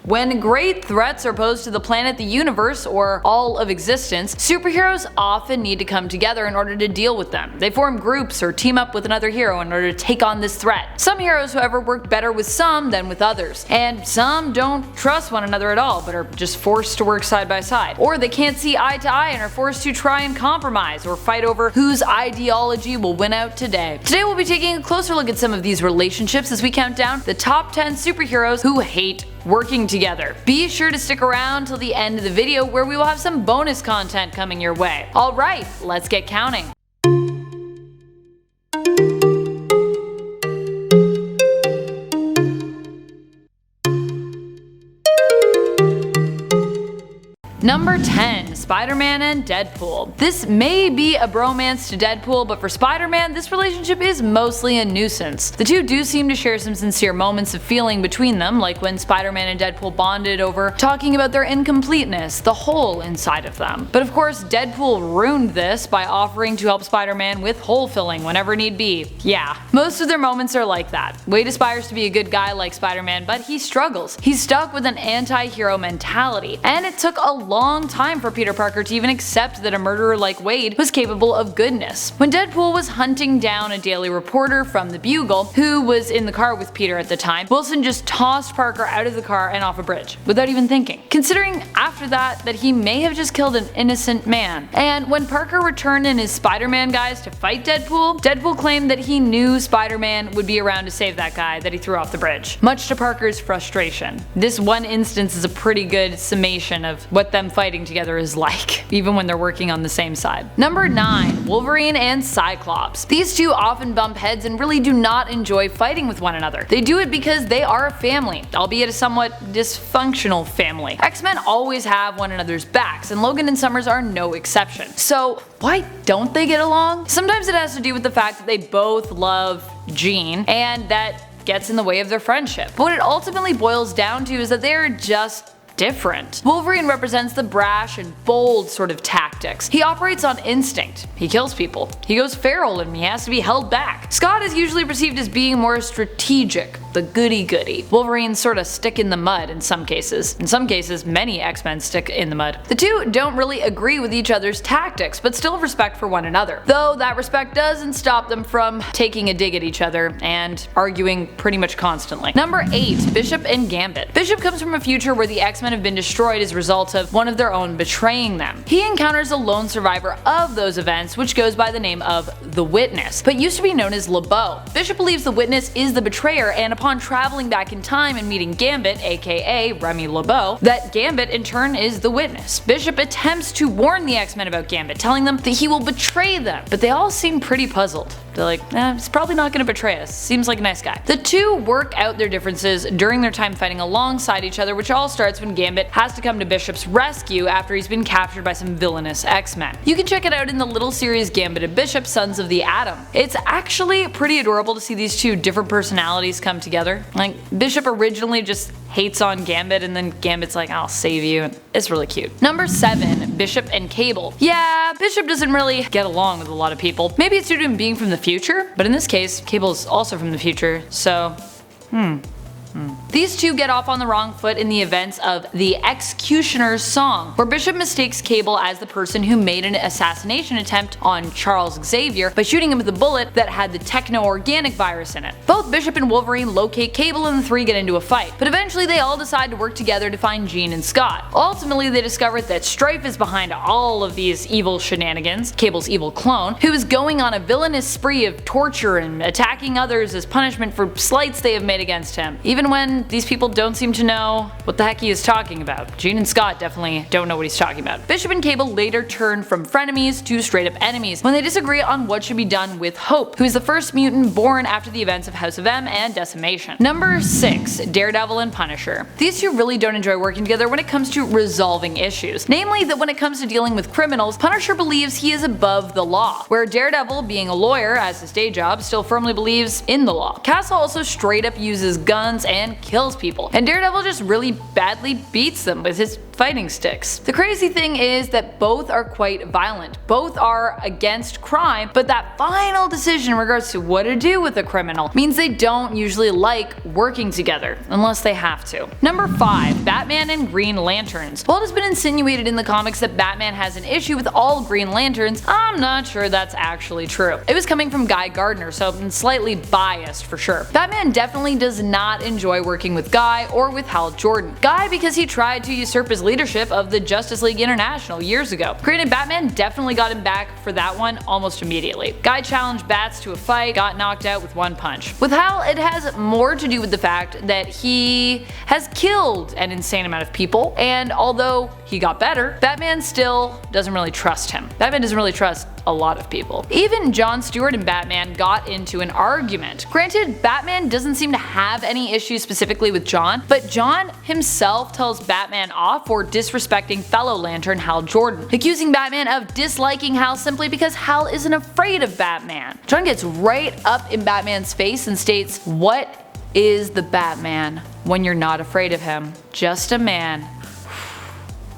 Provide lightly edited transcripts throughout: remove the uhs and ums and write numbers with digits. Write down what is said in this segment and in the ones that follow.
When great threats are posed to the planet, the universe, or all of existence, superheroes often need to come together in order to deal with them. They form groups or team up with another hero in order to take on this threat. Some heroes, however, work better with some than with others, and some don't trust one another at all but are just forced to work side by side. Or they can't see eye to eye and are forced to try and compromise or fight over whose ideology will win out today. Today we'll be taking a closer look at some of these relationships as we count down the top 10 superheroes who hate working together. Be sure to stick around till the end of the video where we will have some bonus content coming your way. Alright, let's get counting. Number 10. Spider-Man and Deadpool. This may be a bromance to Deadpool, but for Spider-Man, this relationship is mostly a nuisance. The two do seem to share some sincere moments of feeling between them, like when Spider-Man and Deadpool bonded over talking about their incompleteness, the hole inside of them. But of course, Deadpool ruined this by offering to help Spider-Man with hole filling whenever need be. Yeah, most of their moments are like that. Wade aspires to be a good guy like Spider-Man, but he struggles. He's stuck with an anti-hero mentality, and it took a long time for Peter Parker to even accept that a murderer like Wade was capable of goodness. When Deadpool was hunting down a daily reporter from the Bugle, who was in the car with Peter at the time, Wilson just tossed Parker out of the car and off a bridge, without even thinking. Considering after that he may have just killed an innocent man. And when Parker returned in his Spider-Man guise to fight Deadpool, Deadpool claimed that he knew Spider-Man would be around to save that guy that he threw off the bridge, much to Parker's frustration. This one instance is a pretty good summation of what them fighting together is like, even when they're working on the same side. Number 9. Wolverine and Cyclops. These two often bump heads and really do not enjoy fighting with one another. They do it because they are a family, albeit a somewhat dysfunctional family. X-Men always have one another's backs, and Logan and Summers are no exception. So why don't they get along? Sometimes it has to do with the fact that they both love Jean, and that gets in the way of their friendship. But what it ultimately boils down to is that they are just different. Wolverine represents the brash and bold sort of tactics. He operates on instinct. He kills people. He goes feral and he has to be held back. Scott is usually perceived as being more strategic, the goody-goody. Wolverine's sort of stick in the mud in some cases. In some cases, many X-Men stick in the mud. The two don't really agree with each other's tactics, but still have respect for one another. Though that respect doesn't stop them from taking a dig at each other and arguing pretty much constantly. Number 8. Bishop and Gambit. Bishop comes from a future where the X-Men have been destroyed as a result of one of their own betraying them. He encounters a lone survivor of those events, which goes by the name of the Witness, but used to be known as LeBeau. Bishop believes the Witness is the betrayer, and upon traveling back in time and meeting Gambit, aka Remy LeBeau, that Gambit in turn is the Witness. Bishop attempts to warn the X-Men about Gambit, telling them that he will betray them, but they all seem pretty puzzled. They're like, he's probably not gonna betray us. Seems like a nice guy. The two work out their differences during their time fighting alongside each other, which all starts when Gambit has to come to Bishop's rescue after he's been captured by some villainous X-Men. You can check it out in the little series Gambit and Bishop, Sons of the Atom. It's actually pretty adorable to see these two different personalities come together. Like, Bishop originally just hates on Gambit, and then Gambit's like, I'll save you. It's really cute. Number 7. Bishop and Cable. Yeah, Bishop doesn't really get along with a lot of people. Maybe it's due to him being from the future, but in this case, Cable's also from the future, so These two get off on the wrong foot in the events of The Executioner's Song, where Bishop mistakes Cable as the person who made an assassination attempt on Charles Xavier by shooting him with a bullet that had the techno-organic virus in it. Both Bishop and Wolverine locate Cable and the three get into a fight, but eventually they all decide to work together to find Jean and Scott. Ultimately they discover that Strife is behind all of these evil shenanigans, Cable's evil clone, who is going on a villainous spree of torture and attacking others as punishment for slights they have made against him, even when these people don't seem to know what the heck he is talking about. Jean and Scott definitely don't know what he's talking about. Bishop and Cable later turn from frenemies to straight up enemies when they disagree on what should be done with Hope, who is the first mutant born after the events of House of M and Decimation. Number 6. Daredevil and Punisher. These two really don't enjoy working together when it comes to resolving issues. Namely that when it comes to dealing with criminals, Punisher believes he is above the law, where Daredevil, being a lawyer as his day job, still firmly believes in the law. Castle also straight up uses guns and kills people, and Daredevil just really badly beats them with his fighting sticks. The crazy thing is that both are quite violent, both are against crime, but that final decision in regards to what to do with a criminal means they don't usually like working together, unless they have to. Number 5. Batman and Green Lanterns. While it has been insinuated in the comics that Batman has an issue with all Green Lanterns, I'm not sure that's actually true. It was coming from Guy Gardner, so I'm slightly biased for sure. Batman definitely does not enjoy working with Guy or with Hal Jordan. Guy because he tried to usurp his leadership of the Justice League International years ago. Granted, Batman definitely got him back for that one almost immediately. Guy challenged Bats to a fight, got knocked out with one punch. With Hal, it has more to do with the fact that he has killed an insane amount of people, and although he got better, Batman still doesn't really trust him. Batman doesn't really trust a lot of people. Even Jon Stewart and Batman got into an argument. Granted, Batman doesn't seem to have any issues specifically with Jon, but Jon himself tells Batman off for disrespecting fellow Lantern Hal Jordan, accusing Batman of disliking Hal simply because Hal isn't afraid of Batman. Jon gets right up in Batman's face and states, "What is the Batman when you're not afraid of him? Just a man."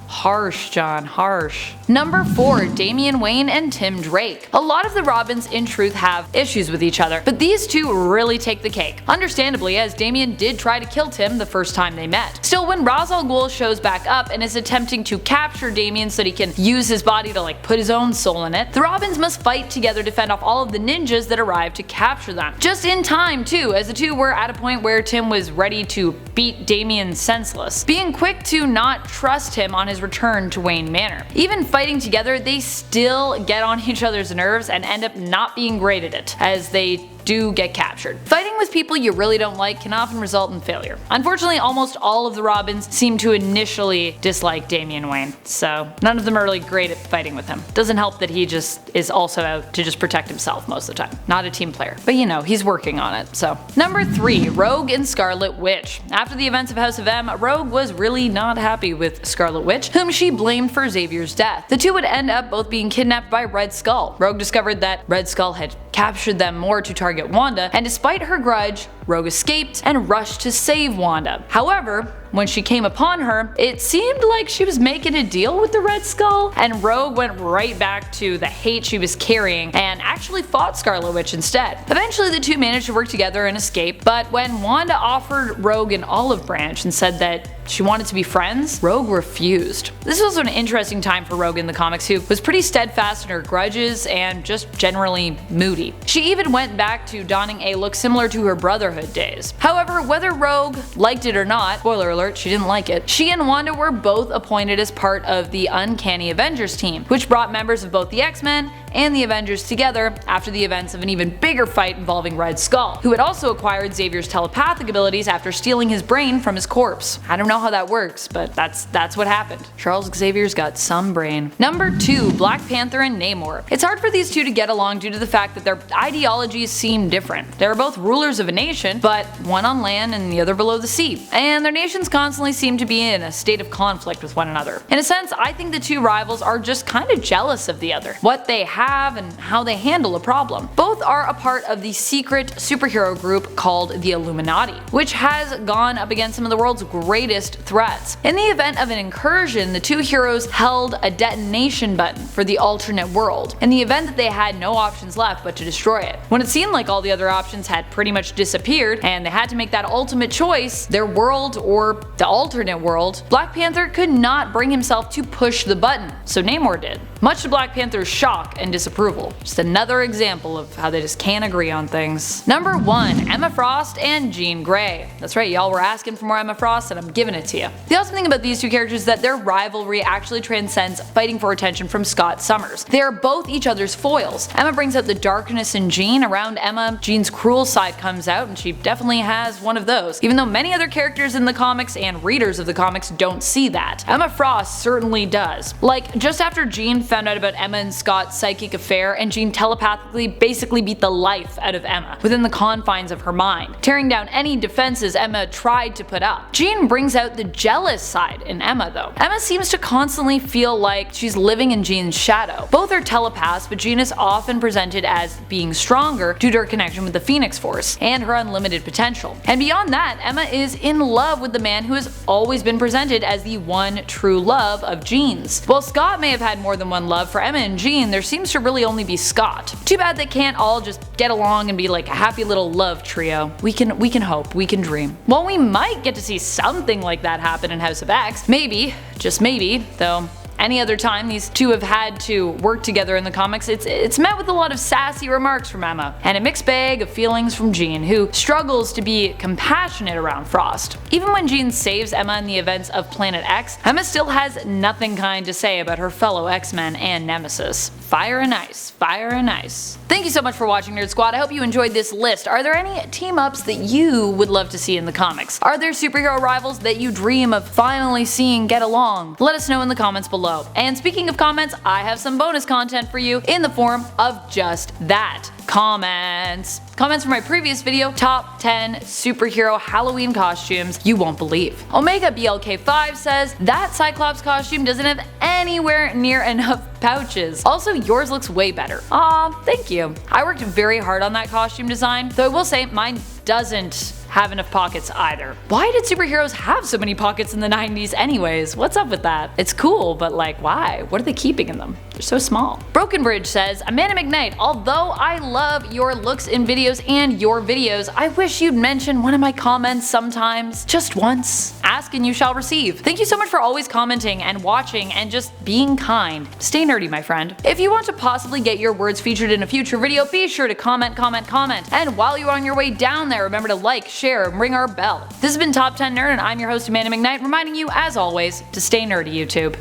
Harsh, Jon, harsh. Number 4. Damian Wayne and Tim Drake. A lot of the Robins in truth have issues with each other, but these two really take the cake. Understandably, as Damian did try to kill Tim the first time they met. Still, when Ra's al Ghul shows back up and is attempting to capture Damian so that he can use his body to put his own soul in it, the Robins must fight together to fend off all of the ninjas that arrive to capture them. Just in time too, as the two were at a point where Tim was ready to beat Damian senseless, being quick to not trust him on his return to Wayne Manor. Even fighting together, they still get on each other's nerves and end up not being great at it, as they do get captured. Fighting with people you really don't like can often result in failure. Unfortunately, almost all of the Robins seem to initially dislike Damian Wayne, so none of them are really great at fighting with him. Doesn't help that he just is also out to just protect himself most of the time. Not a team player, but he's working on it, so. Number 3. Rogue and Scarlet Witch. After the events of House of M, Rogue was really not happy with Scarlet Witch, whom she blamed for Xavier's death. The two would end up both being kidnapped by Red Skull. Rogue discovered that Red Skull had captured them more to target Wanda, and despite her grudge, Rogue escaped and rushed to save Wanda. However, when she came upon her, it seemed like she was making a deal with the Red Skull, and Rogue went right back to the hate she was carrying and actually fought Scarlet Witch instead. Eventually the two managed to work together and escape, but when Wanda offered Rogue an olive branch and said that she wanted to be friends, Rogue refused. This was an interesting time for Rogue in the comics, who was pretty steadfast in her grudges and just generally moody. She even went back to donning a look similar to her Brotherhood days. However, whether Rogue liked it or not, spoiler alert, she didn't like it, she and Wanda were both appointed as part of the Uncanny Avengers team, which brought members of both the X-Men and the Avengers together after the events of an even bigger fight involving Red Skull, who had also acquired Xavier's telepathic abilities after stealing his brain from his corpse. I don't know how that works, but that's what happened. Charles Xavier's got some brain. Number 2. Black Panther and Namor. It's hard for these two to get along due to the fact that their ideologies seem different. They are both rulers of a nation, but one on land and the other below the sea, and their nations constantly seem to be in a state of conflict with one another. In a sense, I think the two rivals are just kind of jealous of the other, what they have and how they handle a problem. Both are a part of the secret superhero group called the Illuminati, which has gone up against some of the world's greatest threats. In the event of an incursion, the two heroes held a detonation button for the alternate world, in the event that they had no options left but to destroy it. When it seemed like all the other options had pretty much disappeared and they had to make that ultimate choice, their world or the alternate world, Black Panther could not bring himself to push the button, so Namor did. Much to Black Panther's shock and disapproval. Just another example of how they just can't agree on things. Number 1. Emma Frost and Jean Grey. That's right, y'all were asking for more Emma Frost and I'm giving it to you. The awesome thing about these two characters is that their rivalry actually transcends fighting for attention from Scott Summers. They are both each other's foils. Emma brings out the darkness in Jean. Around Emma, Jean's cruel side comes out, and she definitely has one of those, even though many other characters in the comics and readers of the comics don't see that. Emma Frost certainly does. Like, just after Jean found out about Emma and Scott's psychic affair, and Jean telepathically basically beat the life out of Emma within the confines of her mind, tearing down any defenses Emma tried to put up. Jean brings out the jealous side in Emma though. Emma seems to constantly feel like she's living in Jean's shadow. Both are telepaths, but Jean is often presented as being stronger due to her connection with the Phoenix Force and her unlimited potential. And beyond that, Emma is in love with the man who has always been presented as the one true love of Jean's. While Scott may have had more than one love, for Emma and Jean there seems to really only be Scott. Too bad they can't all just get along and be like a happy little love trio. We can hope, we can dream. Well, we might get to see something like that happen in House of X. Maybe, just maybe, though. Any other time these two have had to work together in the comics, it's met with a lot of sassy remarks from Emma, and a mixed bag of feelings from Jean, who struggles to be compassionate around Frost. Even when Jean saves Emma in the events of Planet X, Emma still has nothing kind to say about her fellow X-Men and Nemesis. Fire and ice, fire and ice. Thank you so much for watching, Nerd Squad. I hope you enjoyed this list. Are there any team-ups that you would love to see in the comics? Are there superhero rivals that you dream of finally seeing get along? Let us know in the comments below. And speaking of comments, I have some bonus content for you in the form of just that. Comments from my previous video, top 10 superhero Halloween costumes you won't believe. Omega BLK5 says that Cyclops costume doesn't have anywhere near enough pouches. Also, yours looks way better. Aw, thank you. I worked very hard on that costume design, though I will say mine doesn't have enough pockets either. Why did superheroes have so many pockets in the 90s anyways? What's up with that? It's cool, but like why? What are they keeping in them? They're so small. Broken Bridge says, Amanda McKnight, although I love your looks in videos and your videos, I wish you'd mention one of my comments sometimes. Just once. Ask and you shall receive. Thank you so much for always commenting and watching and just being kind. Stay nerdy, my friend. If you want to possibly get your words featured in a future video, be sure to comment. And while you're on your way down there, remember to like, share, and ring our bell. This has been Top 10 Nerd, and I'm your host Amanda McKnight, reminding you, as always, to stay nerdy, YouTube.